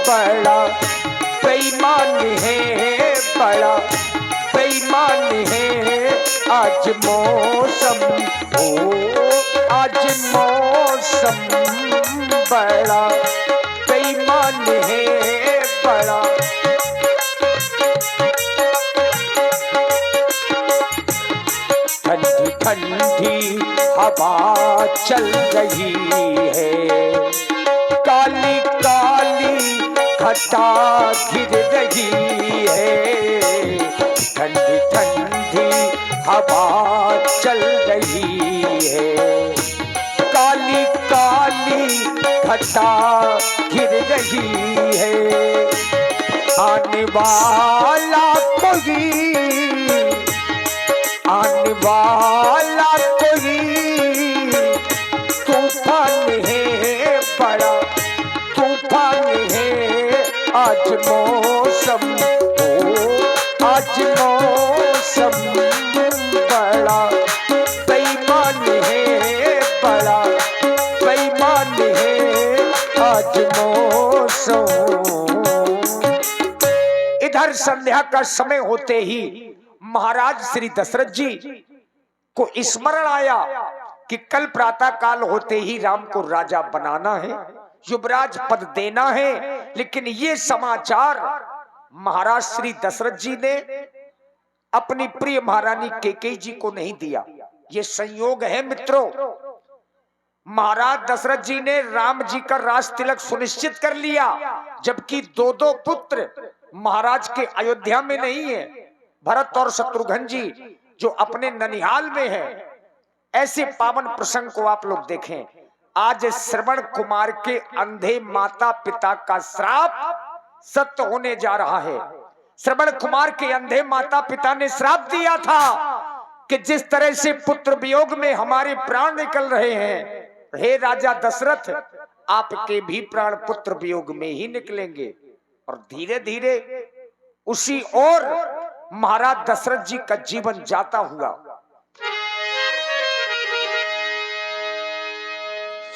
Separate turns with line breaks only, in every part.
बड़ा बेईमान है, बड़ा बेईमान है। आज मौसम ओ आज मौसम बड़ा बेईमान है, बड़ा ठंडी ठंडी हवा चल रही है, काली काली घटा गिर रही है। ठंडी ठंडी हवा चल रही है, काली काली घटा गिर रही है। आने वाला कोई, आने वाला कोई तूफान है, बड़ा तूफान है। आज मौसम आज मौसम बड़ा बेईमान है, बड़ा बेईमान है। आज मौसम। इधर संध्या का समय होते ही महाराज श्री दशरथ जी को स्मरण आया कि कल प्रातः काल होते ही राम को राजा बनाना है, युवराज पद देना है। लेकिन ये समाचार महाराज श्री दशरथ जी ने अपनी प्रिय महारानी कैकेयी जी को नहीं दिया। ये संयोग है मित्रों, महाराज दशरथ जी ने राम जी का राज तिलक सुनिश्चित कर लिया, जबकि दो दो पुत्र महाराज के अयोध्या में नहीं है। भरत और शत्रुघ्न जी जो अपने ननिहाल में है। ऐसे पावन प्रसंग को आप लोग देखें। आज श्रवण कुमार के अंधे माता पिता का श्राप सत्य होने जा रहा है। श्रवण कुमार के अंधे माता पिता ने श्राप दिया था कि जिस तरह से पुत्र वियोग में हमारे प्राण निकल रहे हैं, हे राजा दशरथ, आपके भी प्राण पुत्र वियोग में ही निकलेंगे। और धीरे धीरे उसी ओर महाराज दशरथ जी का जीवन जाता हुआ।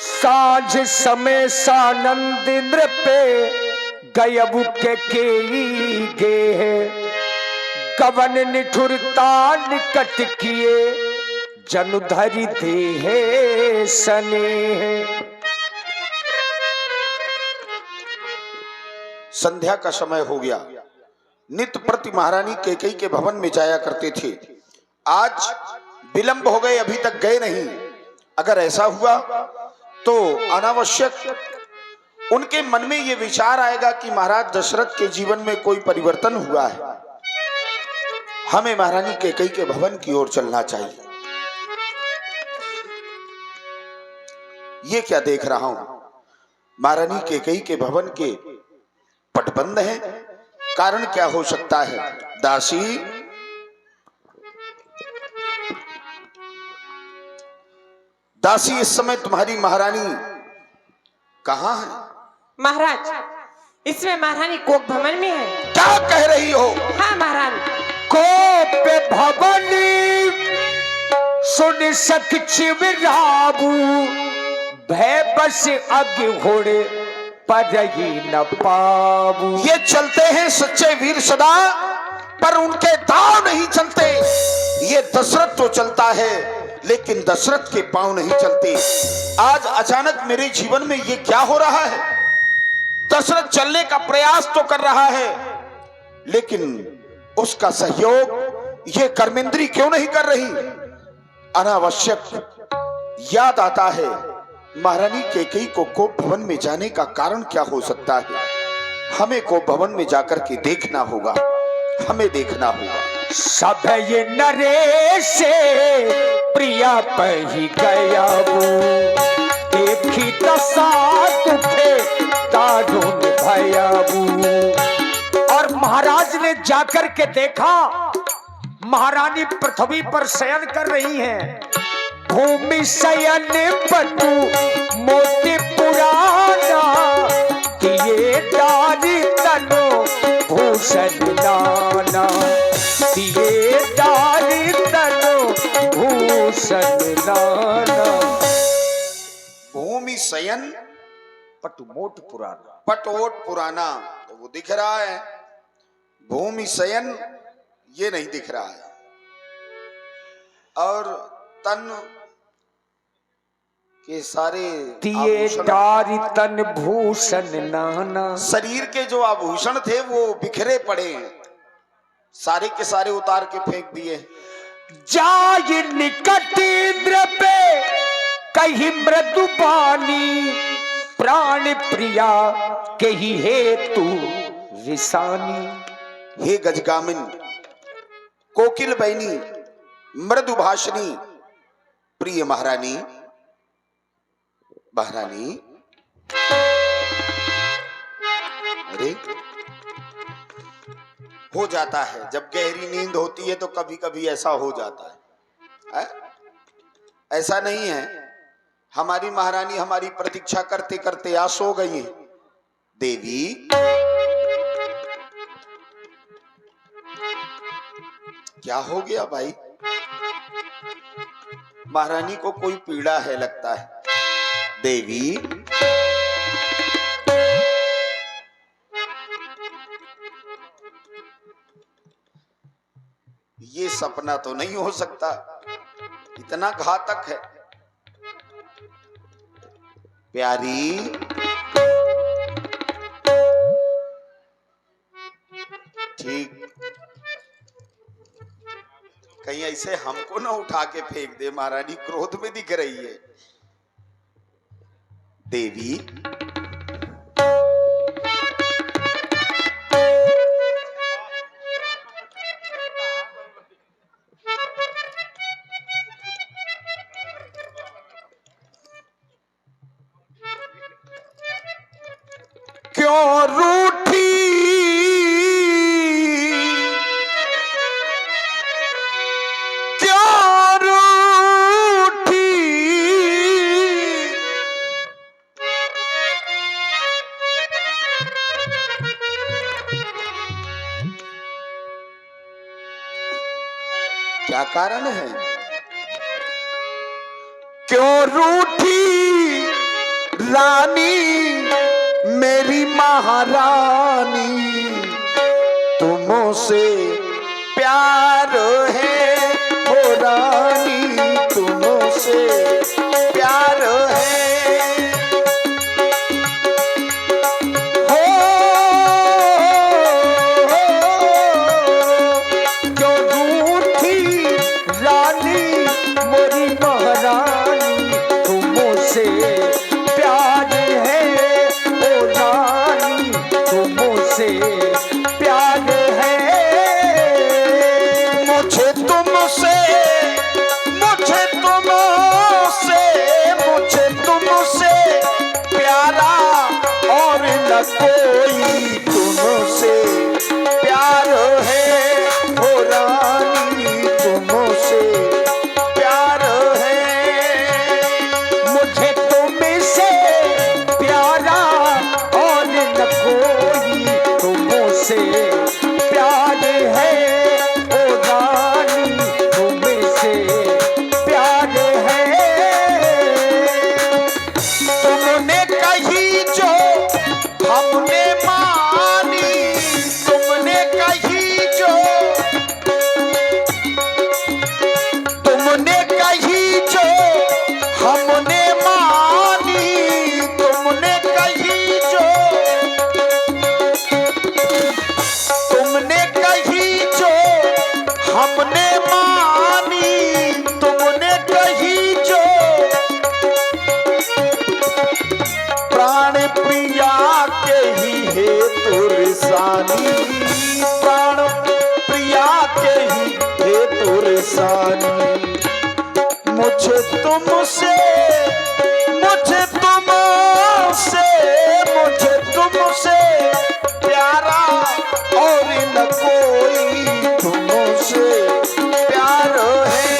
साँझ समय सानंद नृपे गयबु के गे, गवन निठुरता निकट किए जनुधरि देहे सने।
संध्या का समय हो गया। नित्य प्रति महारानी कैकेयी के भवन में जाया करते थे। आज विलंब हो गए, अभी तक गए नहीं। अगर ऐसा हुआ तो अनावश्यक उनके मन में यह विचार आएगा कि महाराज दशरथ के जीवन में कोई परिवर्तन हुआ है, हमें महारानी कैकेयी के भवन की ओर चलना चाहिए। ये क्या देख रहा हूं, महारानी कैकेयी के भवन के पट बंद हैं। कारण क्या हो सकता है? दासी, दासी, इस समय तुम्हारी महारानी कहाँ है?
महाराज, इसमें महारानी कोप भवन में है।
क्या कह रही हो?
हाँ महारानी।
कोप भवनी सुन सख चिवराबू, भय बस अग घोड़े परही न पाबू।
ये चलते हैं सच्चे वीर सदा, पर उनके दांव नहीं चलते। ये दशरथ तो चलता है, लेकिन दशरथ के पांव नहीं चलते। आज अचानक मेरे जीवन में ये क्या हो रहा है? दशरथ चलने का प्रयास तो कर रहा है, लेकिन उसका सहयोग ये कर्मेंद्री क्यों नहीं कर रही? अनावश्यक याद आता है, महारानी कैकेयी को कोप भवन में जाने का कारण क्या हो सकता है? हमें कोप भवन में जाकर के देखना होगा, हमें देखना होगा।
सब ये नरेश प्रिया पही गया वो, देखी दशा दुखे दारुण भयाबू। और महाराज ने जाकर के देखा, महारानी पृथ्वी पर शयन कर रही हैं। भूमि शयन पटु मोती पुराना, दिए डारी तनो भूषण नाना, दिए डारी तनो भूषण नाना।
भूमि शयन
पटु मोट पुराना,
पटोट पुराना तो वो दिख रहा है, भूमि शयन ये नहीं दिख रहा है, और तन के सारे
तिये
आभूषण,
डारी तन भूषण नाना।
शरीर के जो आभूषण थे वो बिखरे पड़े हैं, सारे के सारे उतार के फेंक दिए।
जाय निकट इंद्र पे कही मृदु पानी, प्राण प्रिया के ही हेतु रिसानी।
हे गजगामिन, कोकिल बहनी, मृदु भाषणी, प्रिय महारानी, महारानी। अरे हो जाता है, जब गहरी नींद होती है तो कभी कभी ऐसा हो जाता है? ऐसा नहीं है। हमारी महारानी हमारी प्रतीक्षा करते करते आ सो गई हैं। देवी, क्या हो गया भाई? महारानी को कोई पीड़ा है लगता है। देवी, ये सपना तो नहीं हो सकता, इतना घातक है। प्यारी, ठीक, कहीं ऐसे हमको ना उठा के फेंक दे। महारानी क्रोध में दिख रही है। देवी,
क्यों रूठी क्यों रूठी,
क्या कारण है?
क्यों रूठी रानी मेरी महारानी, तुमों से प्यार है ओ रानी, तुमों से प्यार है। हो क्यों रूठी रानी मेरी महारानी, तुमों से प्यार है ओ रानी, तुमों से प्यार है।
मुझे तुमसे, मुझे तुमसे, मुझे तुमसे प्यारा
और न कोई तुमसे प्यार है ओ रानी, तुमसे प्यार है। मुझे तुमसे प्यारा और न कोई तुमसे प्यार है ओ रानी, तुमसे प्यार है।
तुमने कही जो हमने मानी, तुमने कही जो, तुमने कही जो हमने मानी, तुमने कही जो, तुमने कही जो हमने मानी, तुमने कही जो, प्राण प्रिया के ही हेतु रिसानी, प्राण प्रिया के ही हेतु रिसानी। मुझे तुमसे, मुझे तुमसे, मुझे तुमसे प्यारा और न कोई तुमसे प्यार है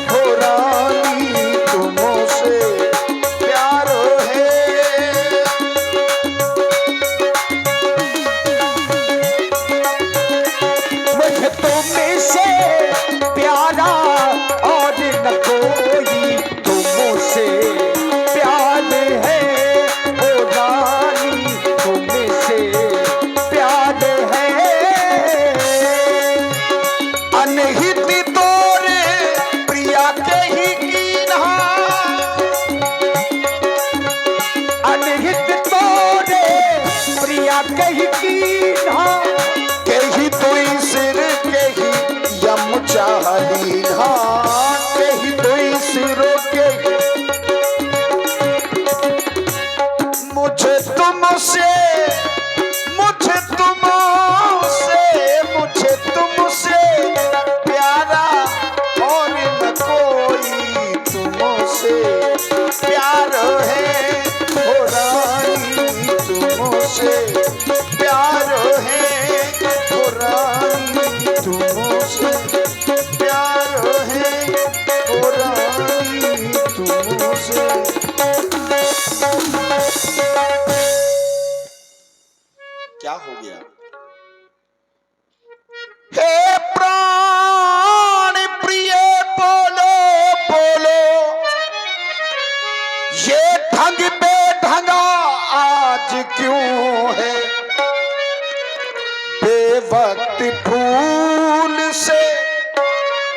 हो रानी, तुमसे प्यार है।
मुझे तुमसे प्यारा और न कोई तुमसे ना कही कीन्हा,
कही दुई सिर कही यम चालीहा, कही दुई सिरों के मुझे तुमसे मुझे तुमसे मुझे तुमसे प्यारा और न कोई तुमसे प्यार है हो रानी, तुमसे प्यार है हो रानी, तुमसे प्यार है हो रानी, तुमसे। क्या हो गया? हे प्राण प्रिय बोलो बोलो, ये ढंग बेढंगा आज क्यों है? बेवक्त फूल से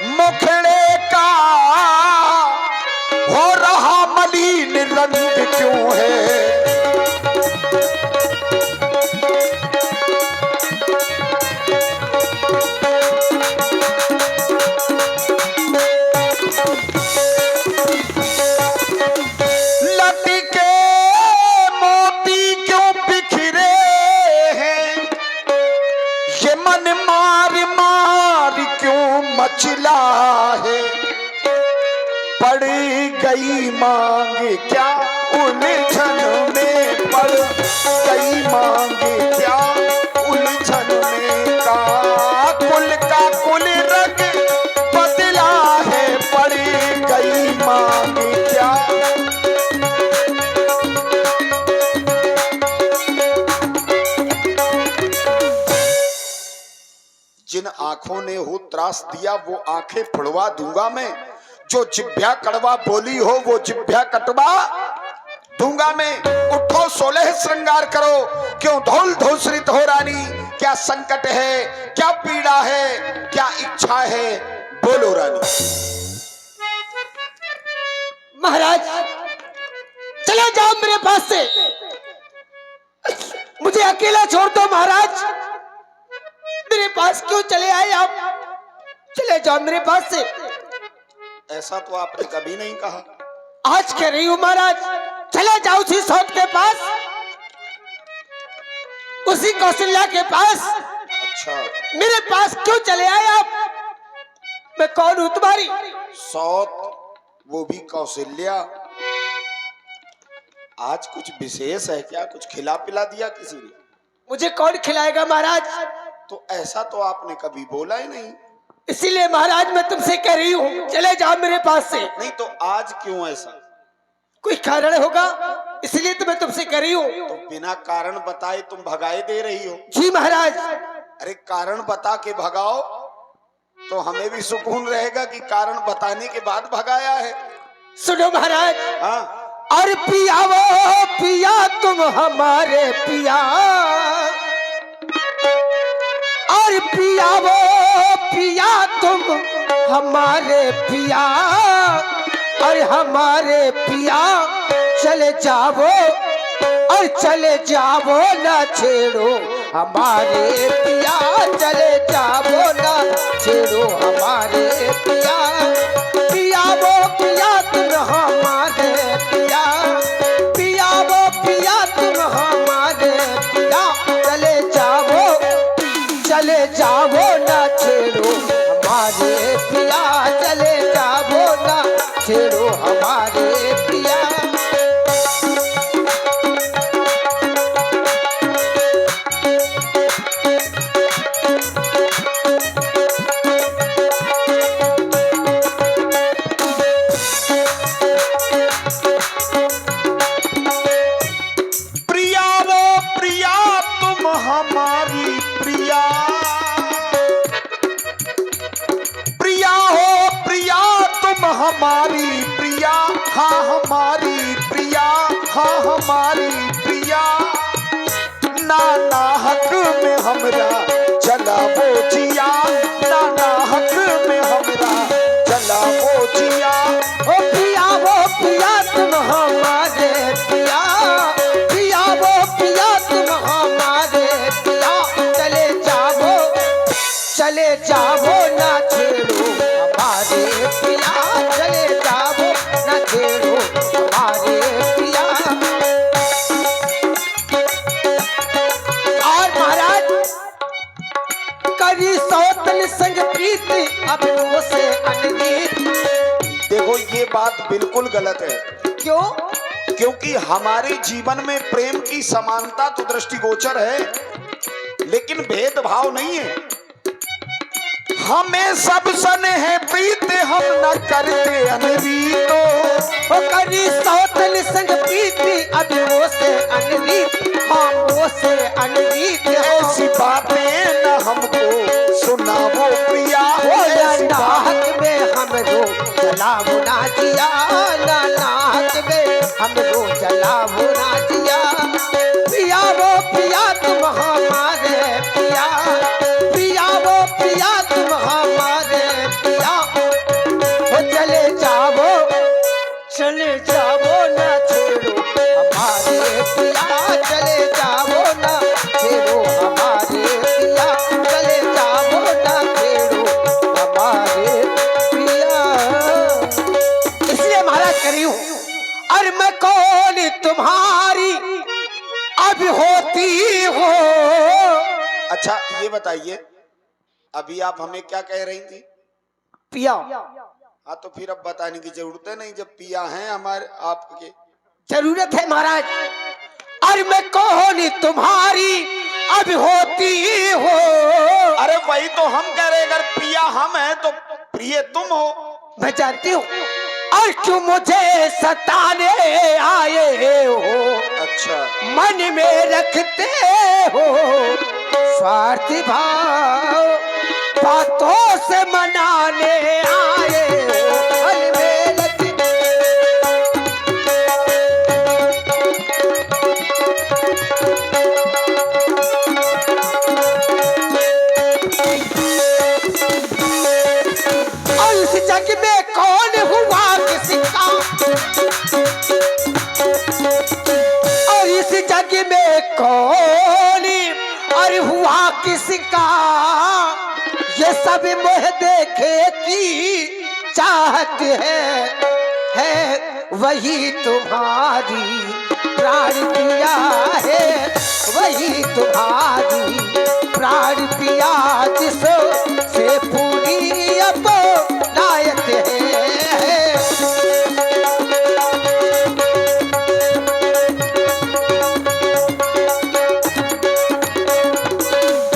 मुखड़े का हो रहा मलिन रंग क्यों है? मचला है पड़ गई मांग क्या उलझन में, पड़ गई मांग क्या उलझन में, का कुल रंग बदला है पड़ गई मांग क्या। जिन आंखों ने हो त्रास दिया वो आंखें फुड़वा दूंगा मैं, जो जिभ्या कड़वा बोली हो वो जिभ्या कटवा दूंगा मैं। उठो 16 श्रृंगार करो, क्यों धौल धूसरित हो रानी, क्या संकट है क्या पीड़ा है क्या इच्छा है, बोलो रानी।
महाराज चले जाओ मेरे पास से, मुझे अकेला छोड़ दो महाराज। मेरे पास क्यों चले आए आप? चले जाओ मेरे पास से।
ऐसा तो आपने कभी नहीं कहा।
आज कह रही हूं महाराज, चले जाओ उसी सौत के पास, उसी कौशल्या के पास।
अच्छा,
मेरे पास क्यों चले आए आप? मैं कौन हूं तुम्हारी?
सौत, वो भी कौशल्या। आज कुछ विशेष है क्या? कुछ खिला पिला दिया किसी ने?
मुझे कौन खिलाएगा महाराज?
तो ऐसा तो आपने कभी बोला ही नहीं।
इसीलिए महाराज मैं तुमसे कह रही हूँ चले जाओ मेरे पास से।
नहीं तो आज क्यों ऐसा?
कोई कारण होगा इसलिए तो मैं तुमसे कह रही हूँ।
तो बिना कारण बताए तुम भगाए दे रही हो?
जी महाराज।
अरे कारण बता के भगाओ तो हमें भी सुकून रहेगा कि कारण बताने के बाद भगाया है।
सुनो महाराज।
हाँ।
और पिया वो पिया तुम हमारे पिया, और पिया वो पिया तुम हमारे पिया, और हमारे पिया चले जाओ और चले जाओ ना छेड़ो हमारे पिया, चले जाओ ना छेड़ो हमारे पिया। पिया वो पिया तुम हमारे पिया, पिया वो पिया तुम हमारे पिया, चले जाओ ना छेड़ो हमारे पिया, चले जाओ ना छेड़ो हमारे पिया।
प्रिया वो प्रिया तुम हमारी प्रिया, प्रिया हो प्रिया तुम हमारी प्रिया, हाँ हमारी प्रिया, हाँ हमारी प्रिया। नाना हक में हमरा चला वो जिया, नाना हक में हमरा चला वो जिया।
ओ पिया वो पिया तुम हमारे पिया, पिया वो पिया तुम हमारे जाओ ना छेड़ो हमारे पिया, चले जाओ ना छेड़ो हमारे पिया। और महाराज करी सौतन संग प्रीत अब से अनगीत।
देखो ये बात बिल्कुल गलत है,
क्यों?
क्योंकि हमारे जीवन में प्रेम की समानता तो दृष्टिगोचर है, लेकिन भेदभाव नहीं है। हमें सब सन है प्रीत, हम न करते अनरीतो।
ओ करी सौतन संग प्रीति अब वो से अनरीत, हाँ वो से अनरीत।
ऐसी बातें न हमको सुनावो प्रिया,
हो
ऐसी
नाहक में हमरो जलावो ना जिया, ना नाहक में हमरो जलावो ना जिया। पिया वो पिया तुम हमारे पिया, पिया वो पिया तुम हमारे पिया। हो चले जाओ ना छोड़ो हमारे पिया, चले जाओ ना छेड़ो हमारे पिया, चले जाओ ना छेड़ो हमारे पिया। इसलिए महाराज करी हूं, और मैं कौन तुम्हारी अब होती हो।
अच्छा ये बताइए, अभी आप हमें क्या कह रही थी?
पिया।
हाँ तो फिर अब बताने की जरूरत है नहीं, जब पिया हैं हमारे आपके।
जरूरत है महाराज, और मैं कौन तुम्हारी अब होती हो।
अरे वही तो हम कह रहे, अगर पिया हम हैं तो प्रिय तुम हो।
मैं जानती हूँ, और क्यों मुझे सताने आए हो।
अच्छा
मन में रखते हो स्वार्थी भाव, बातों से मनाने आए हो। मन में रखते और इस जग में कौन हुआ किसी का, और इस जग में कौन और हुआ किसका। ये सब मोह देखे की चाहत है वही तुम्हारी प्राण पिया है, वही तुम्हारी प्राण पिया जिसो से पूरी अपनायत है।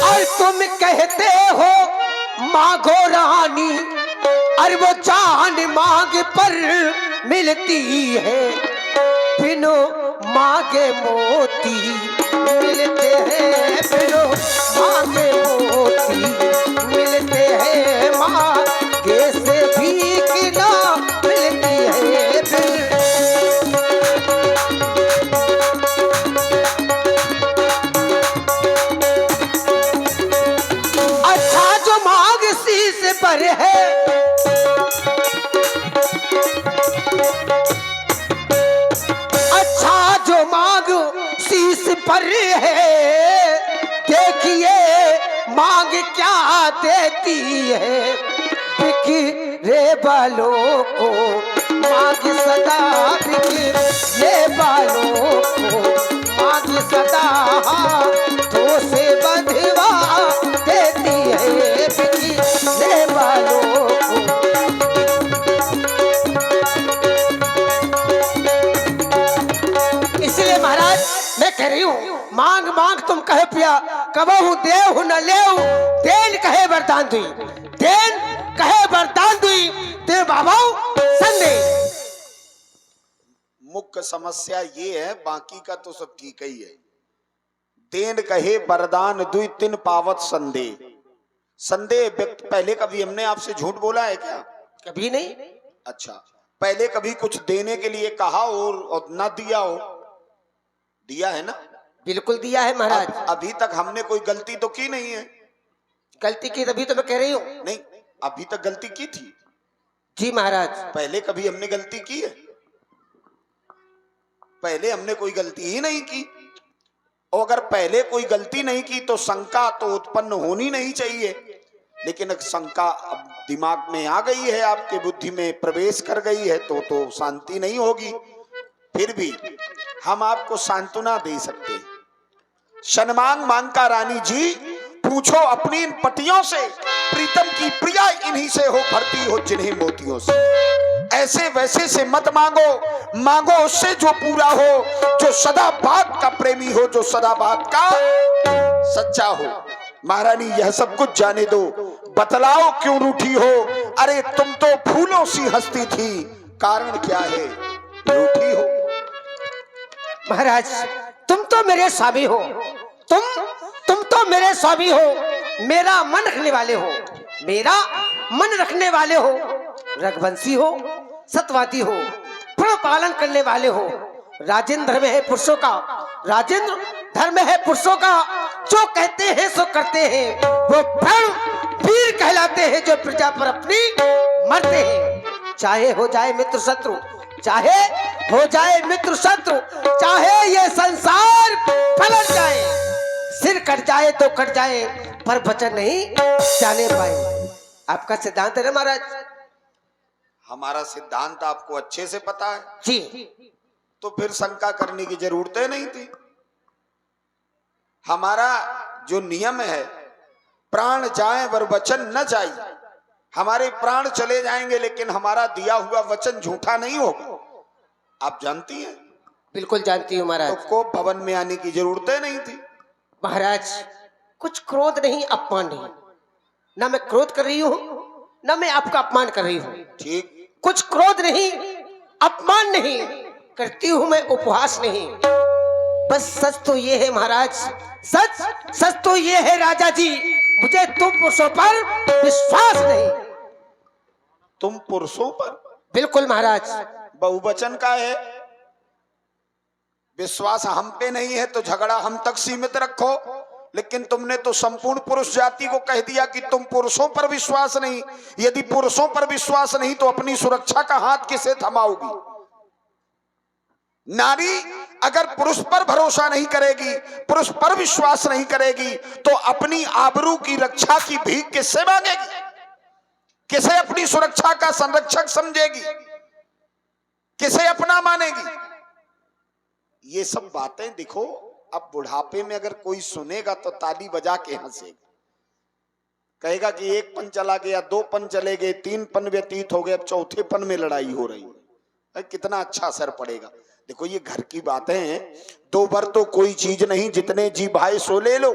और तुम कहते हो मांगो रानी, और वो जान मांग पर मिलती है। बिनो मांगे मोती मिलते हैं, बिनो मांगे मोती मिलते हैं। मांगे से भीख ना मिलती है। अच्छा जो मांग शीश पर है, अच्छा जो मांग शीश पर है, देखिए मांग क्या देती है। बिखरे बालों को मांग सदा, बिखरे बालों को मांग सदा हाथों से बंधवा देती है। बिखरे बालों को इसलिए महाराज मैं कह रही हूँ, मांग मांग तुम कहे पिया, कबहू देव न लेव, देन कहे वरदान दुई, देन कहे वरदान दुई, दे बाबा संदे।
मुख्य समस्या ये है, बाकी का तो सब ठीक ही है। देन कहे वरदान दुई तिन पावत संदेह। संदेह व्यक्त, पहले कभी हमने आपसे झूठ बोला है क्या?
कभी नहीं।
अच्छा, पहले कभी कुछ देने के लिए कहा और ना दिया हो? दिया है ना?
बिल्कुल दिया है महाराज।
अभी तक हमने कोई गलती तो की नहीं है।
गलती की तभी तो मैं कह रही हूँ।
नहीं, अभी तक गलती की थी?
जी महाराज।
पहले कभी हमने गलती की है? पहले हमने कोई गलती ही नहीं की। और अगर पहले कोई गलती नहीं की तो शंका तो उत्पन्न होनी नहीं चाहिए लेकिन एक शंका अब दिमाग में आ गई है, आपके बुद्धि में प्रवेश कर गई है, तो शांति नहीं होगी। फिर भी हम आपको सांत्वना दे सकते हैं। शनमांग मांगका रानी जी, पूछो अपनी इन पटियों से, प्रीतम की प्रिया इन्हीं से हो, भरती हो जिन्हें मोतियों से। ऐसे वैसे से मत मांगो, मांगो उससे जो पूरा हो, जो सदा बात का प्रेमी हो, जो सदा बात का सच्चा हो। महारानी यह सब कुछ जाने दो, बतलाओ क्यों रूठी हो? अरे तुम तो फूलों सी हंसती थी, कारण क्या है रूठी हो?
महाराज, तुम तो मेरे स्वामी हो, तुम तो मेरे स्वामी हो, मेरा मन रखने वाले हो, मेरा मन रखने वाले हो, रघुवंशी हो, सत्यवादी हो, प्रण पालन करने वाले हो। राजेंद्र धर्म है पुरुषों का, राजेंद्र धर्म है पुरुषों का, जो कहते हैं सो करते हैं, वो प्रण वीर कहलाते हैं, जो प्रजा पर अपनी मरते हैं। चाहे हो जाए मित्र शत्रु, चाहे हो जाए मित्र शत्रु, चाहे ये संसार पलट जाए, सिर कट जाए तो कट जाए, पर वचन नहीं जाने पाए। आपका सिद्धांत है ना महाराज?
हमारा सिद्धांत आपको अच्छे से पता है
जी।
तो फिर शंका करने की जरूरत नहीं थी। हमारा जो नियम है, प्राण जाए वर वचन न जाए। हमारे प्राण चले जाएंगे लेकिन हमारा दिया हुआ वचन झूठा नहीं होगा। आप जानती हैं?
बिल्कुल जानती हूँ महाराज।
तो को भवन में आने की जरूरत नहीं थी।
महाराज, कुछ क्रोध नहीं, अपमान नहीं, ना मैं क्रोध कर रही हूँ, ना मैं आपका अपमान कर रही हूँ।
ठीक,
कुछ क्रोध नहीं, अपमान नहीं करती हूँ मैं, उपहास नहीं। बस सच तो ये है महाराज, सच तो ये है राजा जी, मुझे तुम पुरुषों पर विश्वास नहीं।
तुम पुरुषों पर?
बिल्कुल महाराज।
बहुवचन का है, विश्वास हम पे नहीं है तो झगड़ा हम तक सीमित रखो। लेकिन तुमने तो संपूर्ण पुरुष जाति को कह दिया कि तुम पुरुषों पर विश्वास नहीं। यदि पुरुषों पर विश्वास नहीं तो अपनी सुरक्षा का हाथ किसे थमाओगी? नारी अगर पुरुष पर भरोसा नहीं करेगी, पुरुष पर विश्वास नहीं करेगी, तो अपनी आबरू की रक्षा की भीख किससे मांगेगी? किसे अपनी सुरक्षा का संरक्षक समझेगी? किसे अपना मानेगी? ये सब बातें देखो, अब बुढ़ापे में अगर कोई सुनेगा तो ताली बजा के हंसेगा, कहेगा कि एक पन चला गया, दो पन चले गए, तीन पन व्यतीत हो गए, अब चौथे पन में लड़ाई हो रही है। कितना अच्छा असर पड़ेगा। देखो ये घर की बातें हैं। दो बर तो कोई चीज नहीं, जितने जी भाई सो ले लो।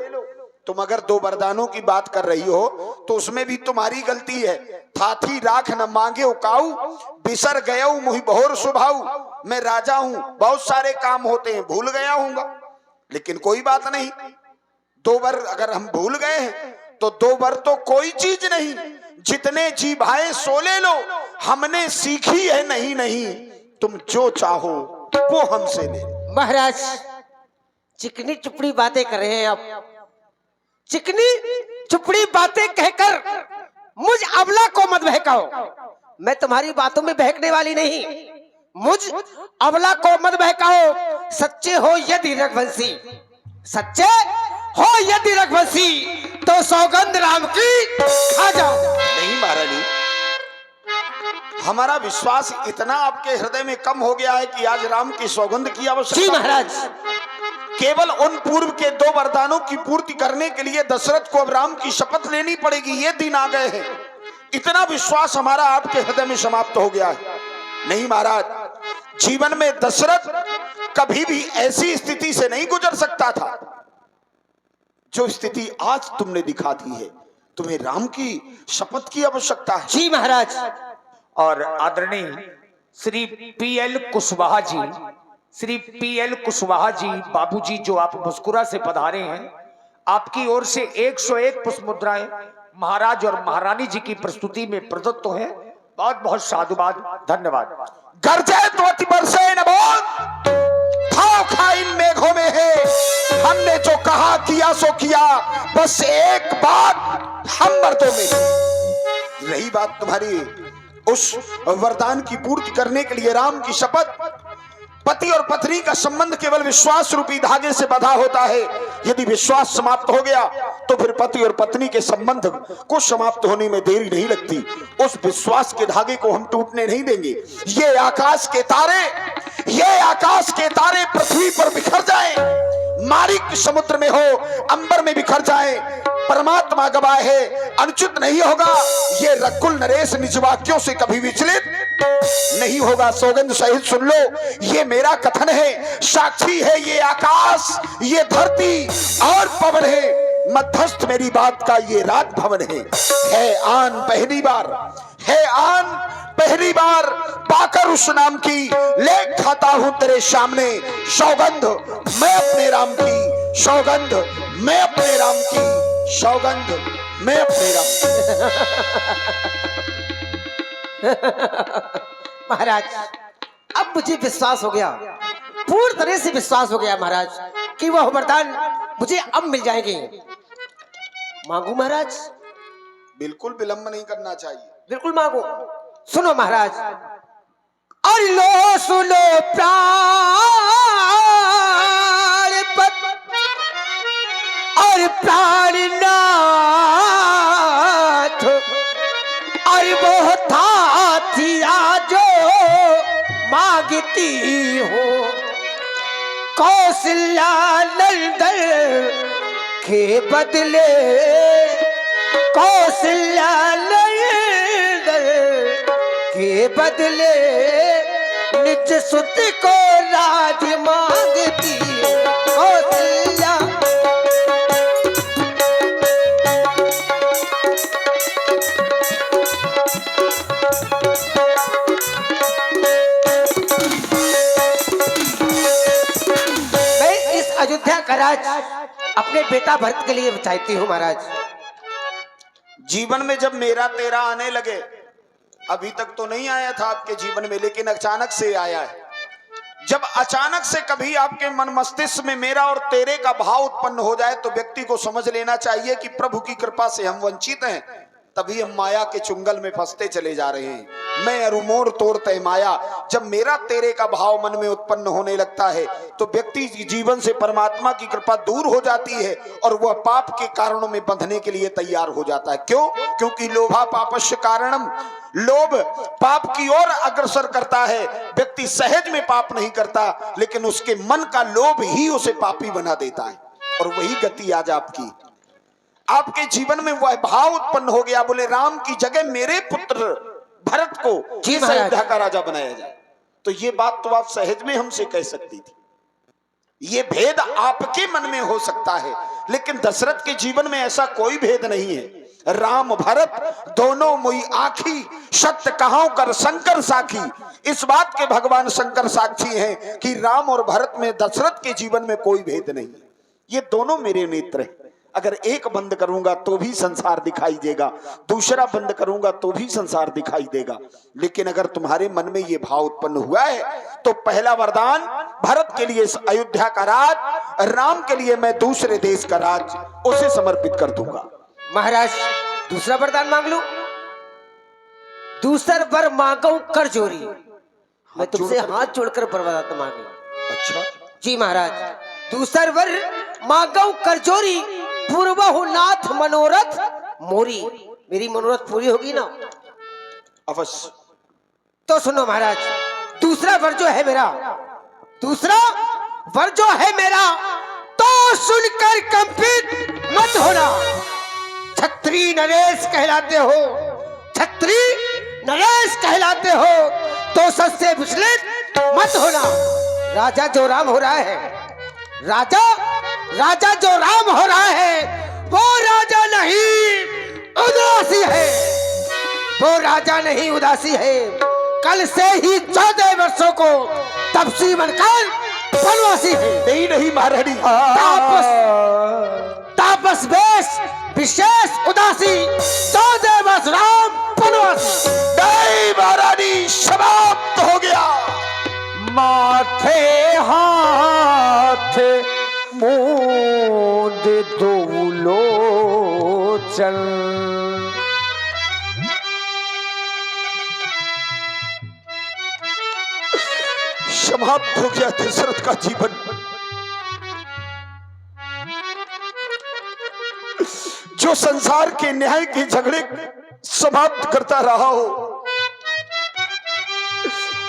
तुम अगर दो वरदानों की बात कर रही हो तो उसमें भी तुम्हारी गलती है। थाथी राख न मांगे उकाऊ, बिसर गया मुहि बहुर सुभाऊ। मैं राजा हूं, बहुत सारे काम होते हैं, भूल गया हूंगा, लेकिन कोई बात नहीं। दो बार अगर हम भूल गए हैं तो दो बार तो कोई चीज नहीं, जितने जी भाई सो ले लो। हमने सीखी है नहीं, तुम जो चाहो वो हमसे ले।
महाराज, चिकनी चुपड़ी बातें कर रहे हैं आप। चिकनी चुपड़ी बातें कहकर मुझ अबला को मत बहकाओ। मैं तुम्हारी बातों में बहकने वाली नहीं, मुझ अबला को मत बहकाओ। सच्चे हो यदि रघुवंशी, सच्चे हो यदि रघुवंशी, तो सौगंध राम की खा जाओ।
नहीं महारानी, हमारा विश्वास इतना आपके हृदय में कम हो गया है कि आज राम की सौगंध की आवश्यकता।
जी महाराज।
केवल उन पूर्व के दो वरदानों की पूर्ति करने के लिए दशरथ को अब राम की शपथ लेनी पड़ेगी। ये दिन आ गए हैं, इतना विश्वास हमारा आपके हृदय में समाप्त हो गया है। नहीं महाराज, जीवन में दशरथ कभी भी ऐसी स्थिति से नहीं गुजर सकता था जो स्थिति आज तुमने दिखा दी है। तुम्हें राम की शपथ की आवश्यकता है।
जी महाराज।
और आदरणीय श्री पीएल कुशवाहा जी, श्री पीएल कुशवाहा जी बाबूजी, जो आप मुस्कुरा से पधारे हैं, आपकी ओर से 101 पुष्प मुद्राएं महाराज और महारानी जी की प्रस्तुति में प्रदत्त तो है। बहुत बहुत साधुवाद, धन्यवाद।
गरजे तो अति बरसे न बोल, खाओ खा इन मेघों में है। हमने जो कहा किया सो किया, बस एक बात हम मर्दों में। रही बात तुम्हारी उस वरदान की पूर्ति करने के लिए राम की शपथ, पति और पत्नी का संबंध केवल विश्वास रूपी धागे से बंधा होता है। यदि विश्वास समाप्त हो गया तो फिर पति और पत्नी के संबंध को समाप्त होने में देरी नहीं लगती। उस विश्वास के धागे को हम टूटने नहीं देंगे। ये आकाश के तारे पृथ्वी पर बिखर जाएं, मारिक समुद्र में हो, अंबर में बिखर जाएं, परमात्मा गवाह है अनुचित नहीं होगा। ये रकुल नरेश निज वाक्यों से कभी विचलित नहीं होगा। सौगंध सहित सुन लो, ये मेरा कथन है, साक्षी है ये आकाश, ये धरती और पवन है, मध्यस्थ मेरी बात का ये राज भवन है आन पहली बार पाकर उस नाम की लेख खाता हूं तेरे सामने। सौगंध मैं अपने राम की, सौगंध मैं अपने राम की, सौगंध मैं अपने राम की।
महाराज अब मुझे विश्वास हो गया, पूर्ण तरह से विश्वास हो गया महाराज कि वह वरदान मुझे अब मिल जाएंगे। मांगू महाराज?
बिल्कुल विलंब नहीं करना चाहिए,
बिल्कुल मांगू। सुनो महाराज, और लो सुनो प्राण और प्राणनाथ, और वो था जो मांगती हो कौशल्या नंदन के बदले, कौशल्या नंदन के बदले निज सुत को राज मांगती कौशल्या। मैं इस अयोध्या का राज अपने बेटा भरत के लिए चाहती हूँ महाराज।
जीवन में जब मेरा तेरा आने लगे, अभी तक तो नहीं आया था आपके जीवन में, लेकिन अचानक से आया है। जब अचानक से कभी आपके मन मस्तिष्क में मेरा और तेरे का भाव उत्पन्न हो जाए तो व्यक्ति को समझ लेना चाहिए कि प्रभु की कृपा से हम वंचित हैं, तभी हम माया के चुंगल में फंसते चले जा रहे हैं। मैं अरुमोर तोड़ते माया। जब मेरा तेरे का भाव मन में उत्पन्न होने लगता है तो व्यक्ति जीवन से परमात्मा की कृपा दूर हो जाती है और वह पाप के कारणों में बंधने के लिए तैयार हो जाता है। क्यों? क्योंकि लोभा पापस्य कारणम, लोभ पाप की ओर अग्रसर करता है। व्यक्ति सहज में पाप नहीं करता, लेकिन उसके मन का लोभ ही उसे पापी बना देता है। और वही गति आज आपके जीवन में वह भाव उत्पन्न हो गया, बोले राम की जगह मेरे पुत्र भरत को इस अयोध्या का राजा बनाया जाए। तो ये बात तो आप सहज में हमसे कह सकती थी, ये भेद आपके मन में हो सकता है, लेकिन दशरथ के जीवन में ऐसा कोई भेद नहीं है। राम भरत दोनों मुई आखी, सत्य कहां कर शंकर साखी। इस बात के भगवान शंकर साक्षी हैं कि राम और भरत में, दशरथ के जीवन में कोई भेद नहीं। ये दोनों मेरे नेत्र हैं। अगर एक बंद करूंगा तो भी संसार दिखाई देगा, दूसरा बंद करूंगा तो भी संसार दिखाई देगा। लेकिन अगर तुम्हारे मन में ये भाव उत्पन्न हुआ है तो पहला वरदान भरत के लिए अयोध्या का राज, राम के लिए मैं दूसरे देश का राज उसे समर्पित कर दूंगा।
महाराज दूसरा वरदान मांग लो। दूसरा वर मांगो कर जोरी। मैं तुमसे हाथ जोड़कर वरदान मांगू।
अच्छा
जी महाराज, दूसरा वर मांगो कर जोरी, पूर्वहु नाथ मनोरथ मोरी। मेरी मनोरथ पूरी होगी ना?
अवश्य।
तो सुनो महाराज, दूसरा वर जो है मेरा, दूसरा वर जो है मेरा, तो सुनकर कंपित मत होना। छत्री नरेश कहलाते हो, छत्री नरेश कहलाते हो, तो सबसे विचलित मत होना। राजा जो राम हो रहा है, राजा जो राम हो रहा है, वो राजा नहीं उदासी है, वो राजा नहीं उदासी है। कल से ही 14 वर्षों को तपसी बनकर वनवासी है।
नहीं महारानी,
तापस वेश विशेष उदासी, 14 वर्ष राम वनवासी।
नहीं महारानी, समाप्त हो गया।
माथे हाथ मूंद दोलो चल,
समाप्त हो गया दशरथ का जीवन। जो संसार के न्याय के झगड़े समाप्त करता रहा हो,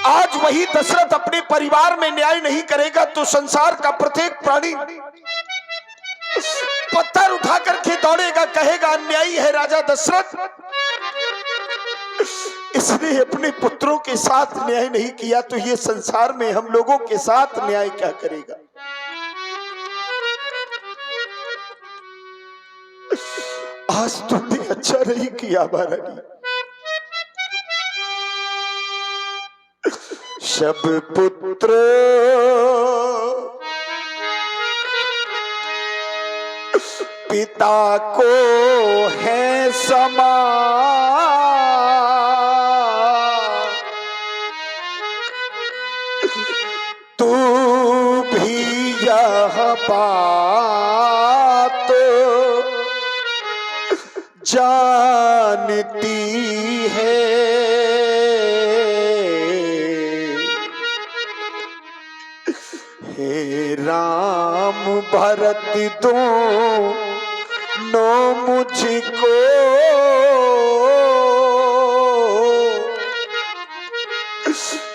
आज वही दशरथ अपने परिवार में न्याय नहीं करेगा तो संसार का प्रत्येक प्राणी पत्थर उठा करके दौड़ेगा, कहेगा अन्यायी है राजा दशरथ, इसने अपने पुत्रों के साथ न्याय नहीं किया तो ये संसार में हम लोगों के साथ न्याय क्या करेगा। आज तुमने अच्छा नहीं किया महारानी। शब पुत्र पिता को है समान, तू भी यह बात जानती है। हे राम भरत दोनों मुझको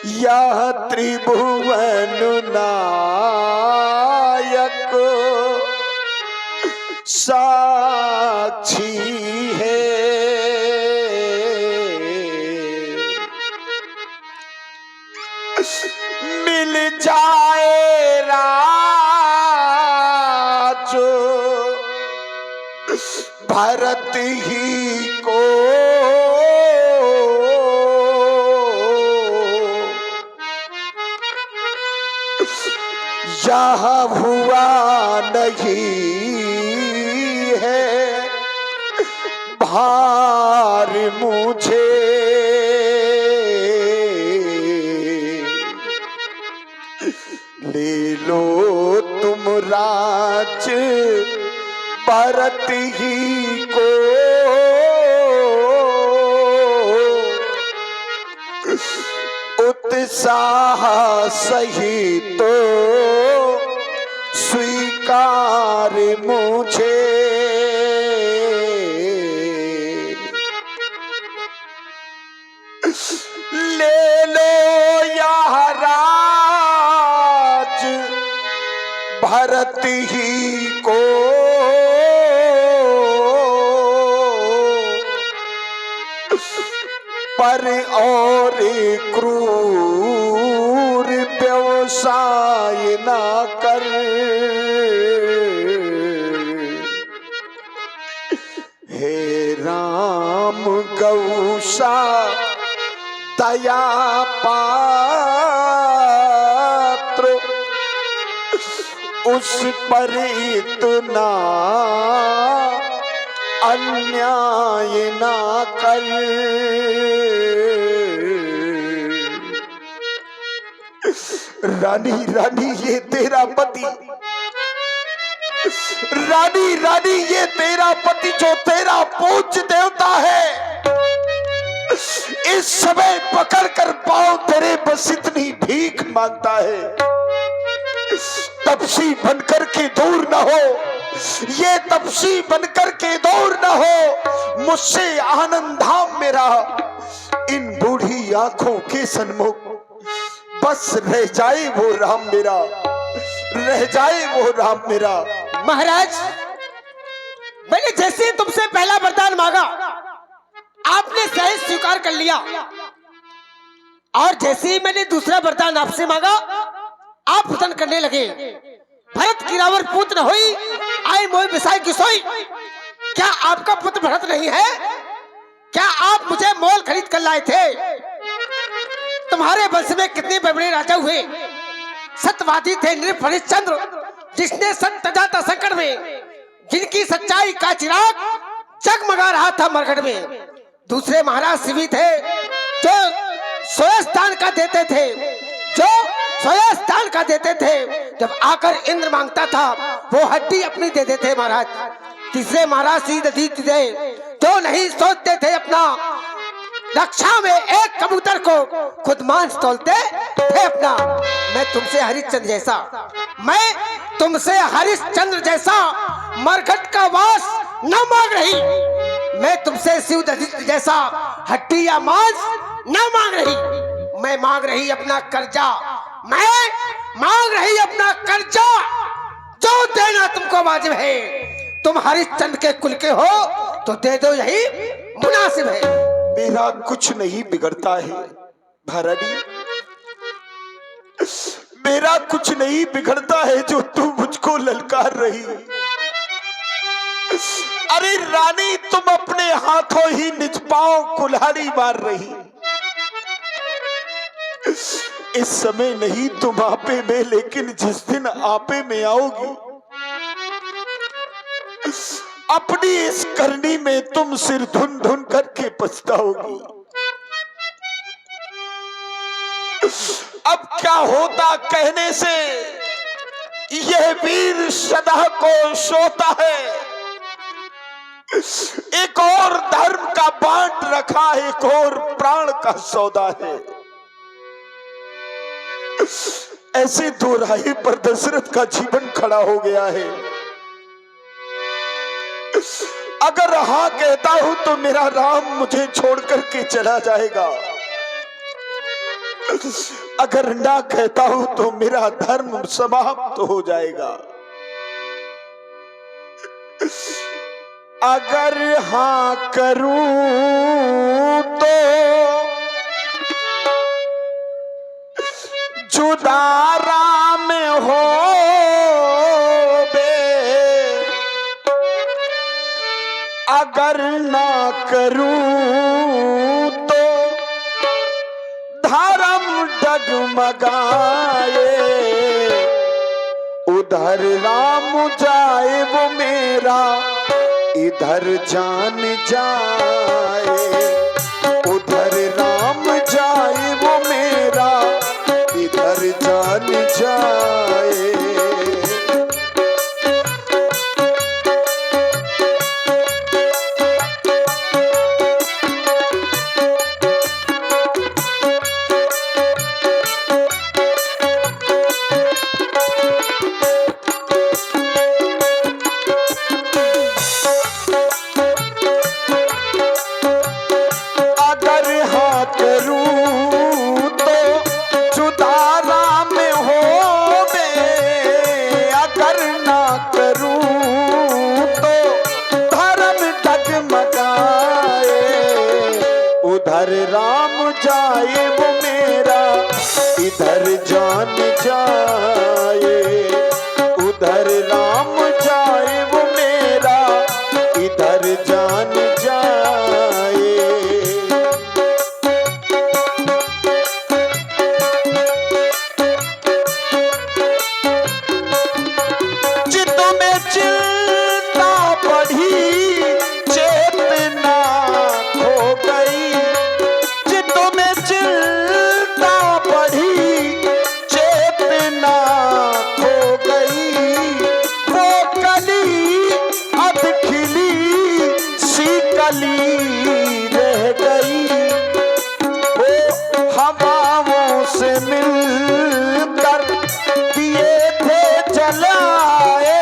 यह त्रिभुवन नायक साक्षी है। मिल जाए राज भरत ही को, यह हुआ नहीं है भार मुझे। ले लो तुम राज भरत ही को, उत्साह सहित तो स्वीकार मुझे। ले लो यह राज भरत ही को, पर और क्रूर व्यवसाय ना कर। हे राम गौसा दया पात्र, उस पर इतना अन्याय ना कर। रानी रानी ये तेरा पति, रानी रानी ये तेरा पति जो तेरा पूज्य देवता है, इस समय पकड़कर पांव तेरे बस इतनी भीख मांगता है। तपसी बनकर के दूर न हो, ये तपसी बनकर के दूर न हो, मुझसे आनंद धाम मेरा इन बूढ़ी आंखों के सन्मुख बस रह जाए वो राम मेरा, रह जाए वो राम मेरा।
महाराज, मैंने जैसे तुमसे पहला वरदान मांगा आपने सहज स्वीकार कर लिया, और जैसे ही मैंने दूसरा वरदान आपसे मांगा आप हुसन करने लगे। भरत की रावर पुत्र होई, आए मोह बिसाई की सोई। क्या आपका पुत्र भरत नहीं है? क्या आप मुझे मोल खरीद कर लाए थे? तुम्हारे वंश में कितने बड़े राजा हुए। सत्यवादी थे नृप हरिश्चंद्र, जिसने सत्य तजा था संकट में, जिनकी सच्चाई का चिराग जगमगा रहा था मरकट में। दूसरे महाराज शिवी थे जो सोयस्थान का देते थे, जो सोयस्थान का देते थे। जब आकर इंद्र मांगता था वो हड्डी अपनी दे देते महाराज। तीसरे महाराज थे जो नहीं सोचते थे अपना रक्षा में एक कबूतर को खुद मांस तोलते थे अपना। मैं तुमसे हरिश्चंद्र जैसा, मैं तुमसे हरिश्चंद्र जैसा मरघट का वास न मांग रही। मैं तुमसे शिवदत्त जैसा हड्डी या मांस न मांग रही। मैं मांग रही अपना कर्जा, मैं मांग रही अपना कर्जा, जो देना तुमको वाजिब है। तुम हरिश्चंद्र के कुल के हो तो दे दो, यही मुनासिब है।
मेरा कुछ नहीं बिगड़ता है महारानी, मेरा कुछ नहीं बिगड़ता है जो तू मुझको ललकार रही। अरे रानी, तुम अपने हाथों ही निज पांव कुल्हाड़ी मार रही। इस समय नहीं तुम आपे में, लेकिन जिस दिन आपे में आओगी, अपनी इस करनी में तुम सिर धुन धुन करके पछताओगी। अब क्या होता कहने से, यह वीर सदा को सोता है। एक और धर्म का बांट रखा, एक और प्राण का सौदा है। ऐसे दो राही पर दशरथ का जीवन खड़ा हो गया है। अगर हाँ कहता हूं तो मेरा राम मुझे छोड़ करके चला जाएगा, अगर ना कहता हूं तो मेरा धर्म समाप्त हो जाएगा। अगर हाँ करूं तो जुदा राम हो बे, अगर ना करूं तो धर्म डगमगाए। उधर राम जाए वो मेरा, इधर जान जाए। उधर राम जाए वो मेरा, इधर जान जाए। उधर राम जाए वो मेरा, इधर जान जाए। उधर राम जाए वो मेरा, इधर जान जाए। चित्त में चिंता बढ़ी, चेतना खो गई। चित्त में चिंता बढ़ी, चेतना खो गई। वो कली अध खिली सी कली रह गई। वो हवाओं से मिलकर दिए थे जलाए।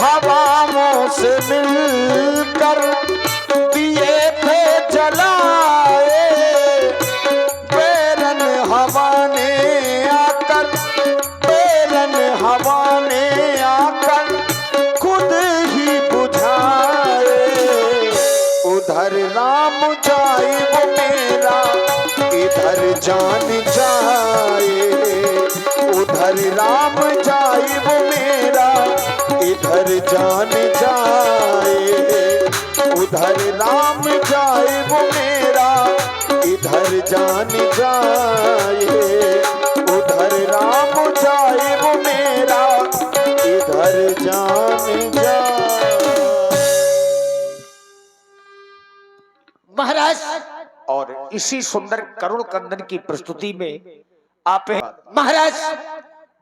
हवाओं से मिलकर दिए थे जलाए। बेरन हवा ने आकर, बेरन हवा ने आकर खुद ही बुझाए। उधर राम जाए वो मेरा, इधर जान जाए। उधर राम जाए वो मेरा, इधर जान जाए। उधर राम जाए वो मेरा, इधर जान जाए। उधर राम जाए वो मेरा, इधर जान जाए।
महाराज,
और इसी सुंदर करुण कंदन की प्रस्तुति में आप
महाराज,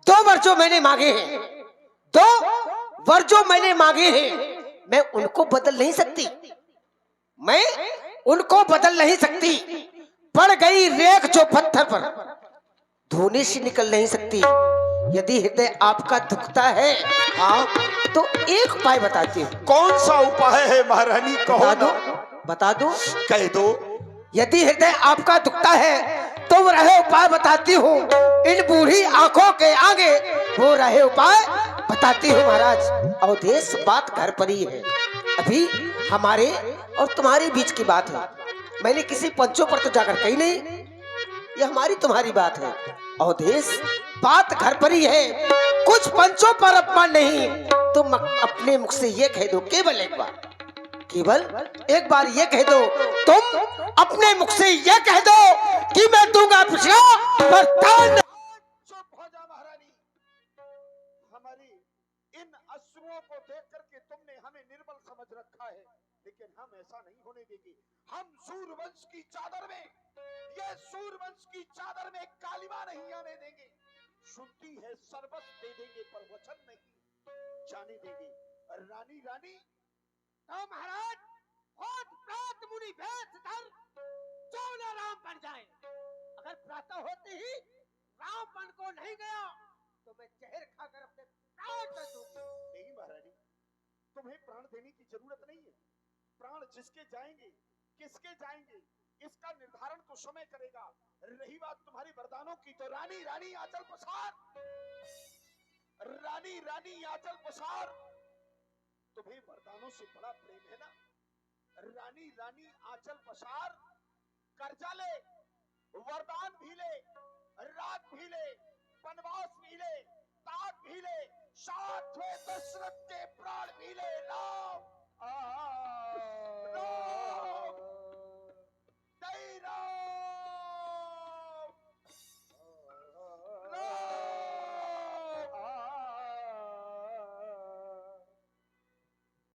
दो वर जो मैंने मांगे हैं, दो वर जो मैंने मांगे हैं, मैं उनको बदल नहीं सकती। मैं उनको बदल नहीं सकती। पड़ गई रेख जो पत्थर पर, धोने से निकल नहीं सकती। यदि हृदय आपका दुखता है,
हाँ,
तो एक उपाय बताती हूँ।
कौन सा उपाय है महारानी, कहो
बता दो,
ना।
बता दो।
कह दो।
यदि हृदय आपका दुखता है तो वो रहे उपाय बताती हूँ। इन बूढ़ी आंखों के आगे वो रहे उपाय बताती हूँ महाराज। अवधेश, बात घर पर ही है, अभी हमारे और तुम्हारे बीच की बात है। मैंने किसी पंचों पर तो जाकर कही नहीं, ये हमारी तुम्हारी बात है। अवधेश, बात घर पर ही है, कुछ पंचों पर अपमान नहीं। तुम अपने मुख से ये कह दो, केवल एक बार, केवल एक बार ये कह दो, तुम अपने मुख से ये कह दो कि मैं दूंगा पिछड़ा पर तान।
चुप हो जा महारानी। हमारी इन अश्रुओं को देख करके तुमने हमें निर्बल समझ रखा है, लेकिन हम ऐसा नहीं होने देंगे। हम सूरवंश की चादर में, ये सूरवंश की चादर में कालिमा नहीं आने देंगे। सुनती है सर्वस्व दे देंगे पर वचन नहीं जाने देंगे। रानी रानी,
तो महाराज, होठ प्रात मुनि भेष धर चौला राम बन जाए। अगर प्रातः होते ही राम बन को नहीं गया तो मैं जहर खाकर अपने प्राण दे दूंगी।
नहीं महारानी, तुम्हें प्राण देने की जरूरत नहीं है। प्राण जिसके जाएंगे, किसके जाएंगे, इसका निर्धारण तो समय करेगा। रही बात तुम्हारी वरदानों की, तो रानी रानी आंचल पसार, रानी रानी आंचल पसार। तुम्हें वरदानों से बड़ा प्रेम है ना। रानी रानी आंचल पसार, कर्जा ले, वरदान भी ले, राग भी ले, वनवास भी ले, ताक भी ले, साथ में दशरथ के प्राण भी ले। राम